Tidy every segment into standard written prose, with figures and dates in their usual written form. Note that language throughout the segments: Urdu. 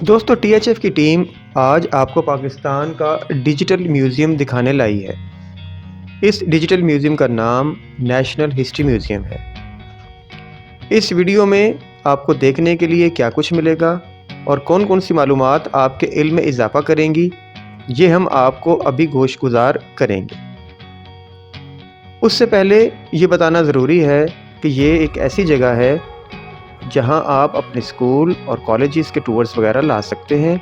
دوستو ٹی ایچ ایف کی ٹیم آج آپ کو پاکستان کا ڈیجیٹل میوزیم دکھانے لائی ہے۔ اس ڈیجیٹل میوزیم کا نام نیشنل ہسٹری میوزیم ہے۔ اس ویڈیو میں آپ کو دیکھنے کے لیے کیا کچھ ملے گا اور کون کون سی معلومات آپ کے علم میں اضافہ کریں گی، یہ ہم آپ کو ابھی گوش گزار کریں گے۔ اس سے پہلے یہ بتانا ضروری ہے کہ یہ ایک ایسی جگہ ہے جہاں آپ اپنے اسکول اور کالجز کے ٹورز وغیرہ لا سکتے ہیں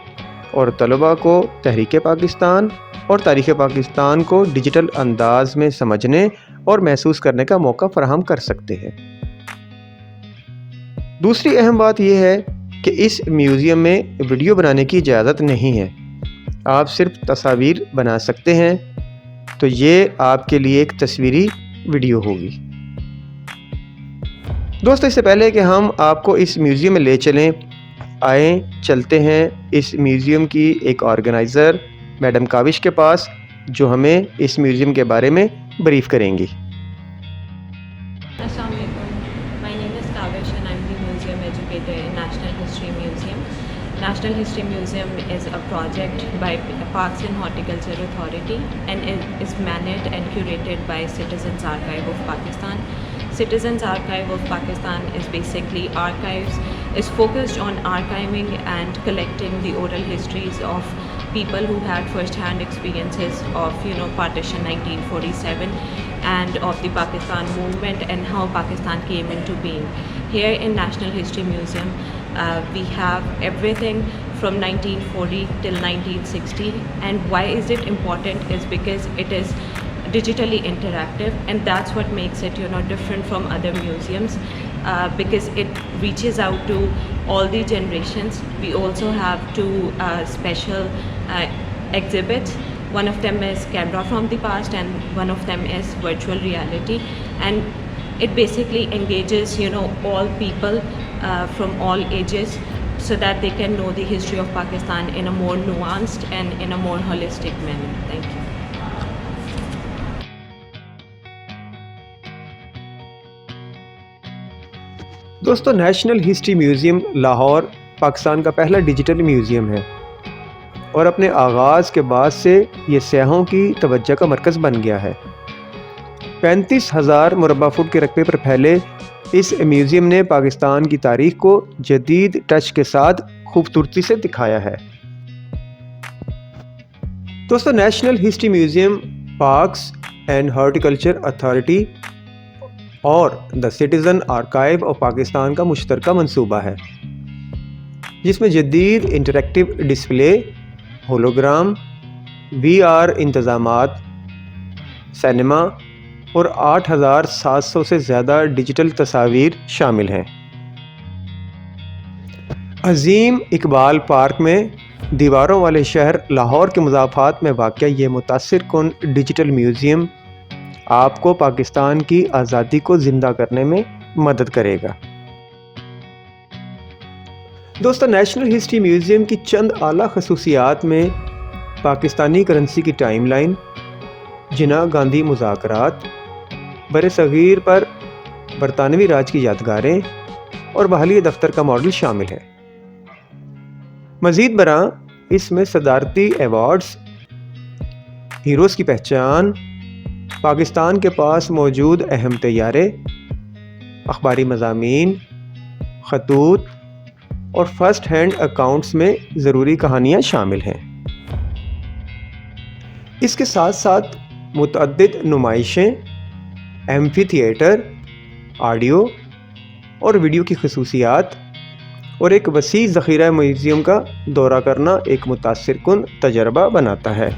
اور طلباء کو تحریک پاکستان اور تاریخ پاکستان کو ڈیجیٹل انداز میں سمجھنے اور محسوس کرنے کا موقع فراہم کر سکتے ہیں۔ دوسری اہم بات یہ ہے کہ اس میوزیم میں ویڈیو بنانے کی اجازت نہیں ہے، آپ صرف تصاویر بنا سکتے ہیں، تو یہ آپ کے لیے ایک تصویری ویڈیو ہوگی۔ دوستو اس سے پہلے کہ ہم آپ کو اس میوزیم میں لے چلیں، آئیں چلتے ہیں اس میوزیم کی ایک آرگنائزر میڈم کاوش کے پاس، جو ہمیں اس میوزیم کے بارے میں بریف کریں گی۔ السلام علیکم، my name is Kavish and I'm the museum educator in National History Museum. National History Museum is a project by Parks and Horticulture Authority and it is managed and curated by Citizens Archive of Pakistan. Citizens Archive of Pakistan is basically archives, is focused on archiving and collecting the oral histories of people who had first-hand experiences of, partition 1947 and of the Pakistan movement and how Pakistan came into being. Here in National History Museum, we have everything from 1940 till 1960. And why is it important is because it is digitally interactive, and that's what makes it different from other museums, because it reaches out to all the generations. We also have two special exhibits. One of them is Camera from the Past and one of them is Virtual Reality, and it basically engages all people from all ages so that they can know the history of Pakistan in a more nuanced and in a more holistic manner. Thank you. دوستو national history museum Lahore Pakistan کا پہلا ڈیجیٹل میوزیم ہے اور اپنے آغاز کے بعد سے یہ سیاحوں کی توجہ کا مرکز بن گیا ہے۔ 35,000 مربع فٹ کے رقبے پر پھیلے اس میوزیم نے پاکستان کی تاریخ کو جدید ٹچ کے ساتھ خوبصورتی سے دکھایا ہے۔ دوستو national history museum parks and horticulture authority اور the citizen archive of Pakistan کا مشترکہ منصوبہ ہے، جس میں جدید interactive display, hologram, V R انتظامات، سینما اور 8,700 سے زیادہ ڈیجیٹل تصاویر شامل ہیں۔ عظیم اقبال پارک میں دیواروں والے شہر لاہور کے مضافات میں واقع یہ متاثر کن ڈیجیٹل میوزیم آپ کو پاکستان کی آزادی کو زندہ کرنے میں مدد کرے گا۔ دوستو نیشنل ہسٹری میوزیم کی چند اعلیٰ خصوصیات میں پاکستانی کرنسی کی ٹائم لائن، جناح گاندھی مذاکرات، بر صغیر پر برطانوی راج کی یادگاریں اور بحالی دفتر کا ماڈل شامل ہے۔ مزید برآں اس میں صدارتی ایوارڈز، ہیروز کی پہچان، پاکستان کے پاس موجود اہم طیارے، اخباری مضامین، خطوط اور فرسٹ ہینڈ اکاؤنٹس میں ضروری کہانیاں شامل ہیں۔ اس کے ساتھ ساتھ متعدد نمائشیں، ایمفی تھیٹر، آڈیو اور ویڈیو کی خصوصیات اور ایک وسیع ذخیرہ میوزیم کا دورہ کرنا ایک متاثر کن تجربہ بناتا ہے۔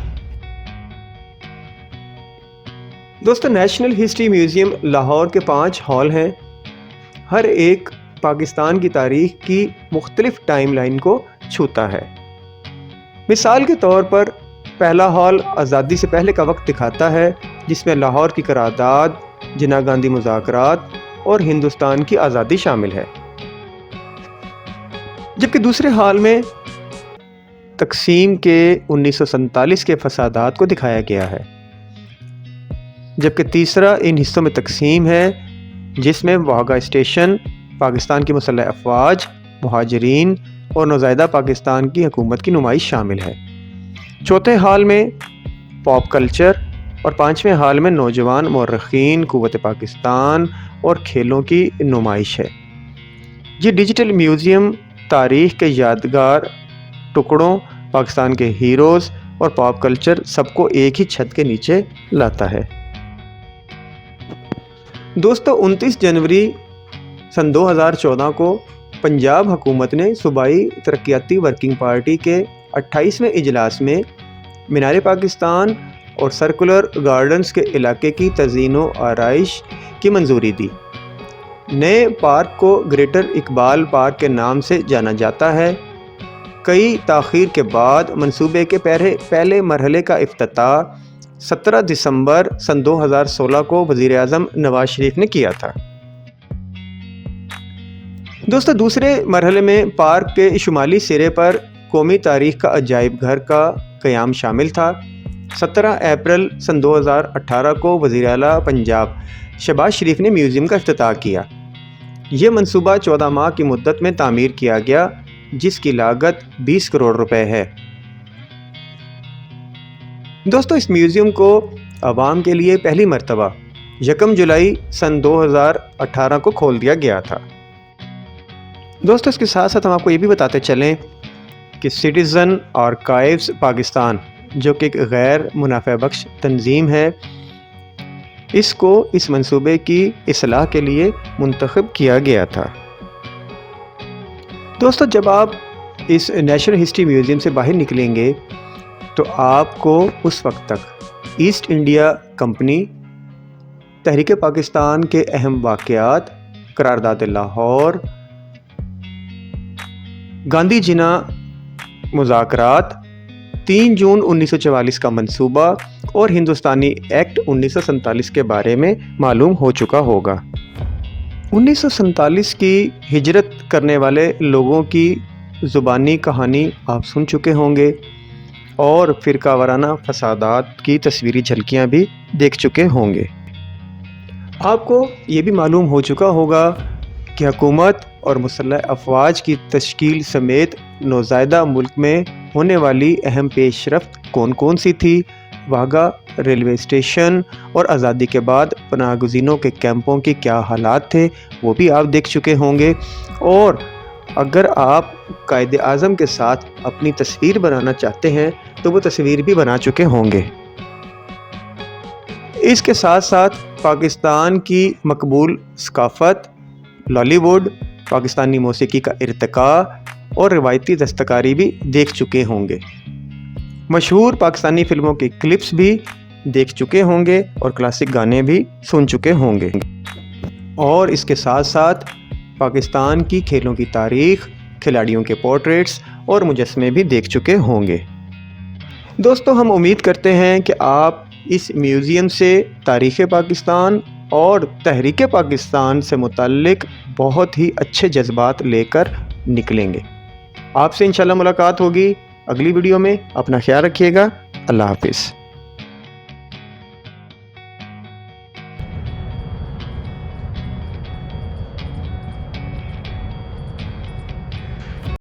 دوستو نیشنل ہسٹری میوزیم لاہور کے 5 ہال ہیں، ہر ایک پاکستان کی تاریخ کی مختلف ٹائم لائن کو چھوتا ہے۔ مثال کے طور پر پہلا ہال آزادی سے پہلے کا وقت دکھاتا ہے، جس میں لاہور کی قرارداد، جناح گاندھی مذاکرات اور ہندوستان کی آزادی شامل ہے، جبکہ دوسرے ہال میں تقسیم کے 1947 کے فسادات کو دکھایا گیا ہے، جبکہ تیسرا ان حصوں میں تقسیم ہے جس میں واہگہ اسٹیشن، پاکستان کی مسلح افواج، مہاجرین اور نوزائیدہ پاکستان کی حکومت کی نمائش شامل ہے۔ چوتھے ہال میں پاپ کلچر اور پانچویں ہال میں نوجوان مورخین، قوت پاکستان اور کھیلوں کی نمائش ہے۔ یہ ڈیجیٹل میوزیم تاریخ کے یادگار ٹکڑوں، پاکستان کے ہیروز اور پاپ کلچر سب کو ایک ہی چھت کے نیچے لاتا ہے۔ دوستو، 29 جنوری سن 2014 کو پنجاب حکومت نے صوبائی ترقیاتی ورکنگ پارٹی کے 28ویں اجلاس میں مینار پاکستان اور سرکولر گارڈنز کے علاقے کی تزئین و آرائش کی منظوری دی۔ نئے پارک کو گریٹر اقبال پارک کے نام سے جانا جاتا ہے۔ کئی تاخیر کے بعد منصوبے کے پہلے مرحلے کا افتتاح 17 دسمبر سن 2016 کو وزیر اعظم نواز شریف نے کیا تھا۔ دوستو، دوسرے مرحلے میں پارک کے شمالی سرے پر قومی تاریخ کا عجائب گھر کا قیام شامل تھا۔ 17 اپریل سن 2018 کو وزیر اعلیٰ پنجاب شہباز شریف نے میوزیم کا افتتاح کیا۔ یہ منصوبہ 14 ماہ کی مدت میں تعمیر کیا گیا، جس کی لاگت 20 کروڑ روپے ہے۔ دوستو، اس میوزیم کو عوام کے لیے پہلی مرتبہ 1 جولائی سن 2018 کو کھول دیا گیا تھا۔ دوستو، اس کے ساتھ ساتھ ہم آپ کو یہ بھی بتاتے چلیں کہ سٹیزن آرکائیوز پاکستان، جو کہ ایک غیر منافع بخش تنظیم ہے، اس کو اس منصوبے کی اصلاح کے لیے منتخب کیا گیا تھا۔ دوستو، جب آپ اس نیشنل ہسٹری میوزیم سے باہر نکلیں گے تو آپ کو اس وقت تک ایسٹ انڈیا کمپنی، تحریک پاکستان کے اہم واقعات، قرارداد لاہور، گاندھی جناح مذاکرات، 3 جون 1944 کا منصوبہ اور ہندوستانی ایکٹ 1947 کے بارے میں معلوم ہو چکا ہوگا۔ 1947 کی ہجرت کرنے والے لوگوں کی زبانی کہانی آپ سن چکے ہوں گے اور فرقہ وارانہ فسادات کی تصویری جھلکیاں بھی دیکھ چکے ہوں گے۔ آپ کو یہ بھی معلوم ہو چکا ہوگا کہ حکومت اور مسلح افواج کی تشکیل سمیت نوزائیدہ ملک میں ہونے والی اہم پیش رفت کون کون سی تھی۔ واہگہ ریلوے اسٹیشن اور آزادی کے بعد پناہ گزینوں کے کیمپوں کے کیا حالات تھے، وہ بھی آپ دیکھ چکے ہوں گے۔ اور اگر آپ قائد اعظم کے ساتھ اپنی تصویر بنانا چاہتے ہیں تو وہ تصویر بھی بنا چکے ہوں گے۔ اس کے ساتھ ساتھ پاکستان کی مقبول ثقافت، لالی ووڈ، پاکستانی موسیقی کا ارتقاء اور روایتی دستکاری بھی دیکھ چکے ہوں گے۔ مشہور پاکستانی فلموں کی کلپس بھی دیکھ چکے ہوں گے اور کلاسک گانے بھی سن چکے ہوں گے۔ اور اس کے ساتھ ساتھ پاکستان کی کھیلوں کی تاریخ، کھلاڑیوں کے پورٹریٹس اور مجسمے بھی دیکھ چکے ہوں گے۔ دوستو، ہم امید کرتے ہیں کہ آپ اس میوزیم سے تاریخ پاکستان اور تحریک پاکستان سے متعلق بہت ہی اچھے جذبات لے کر نکلیں گے۔ آپ سے انشاءاللہ ملاقات ہوگی اگلی ویڈیو میں۔ اپنا خیال رکھیے گا۔ اللہ حافظ۔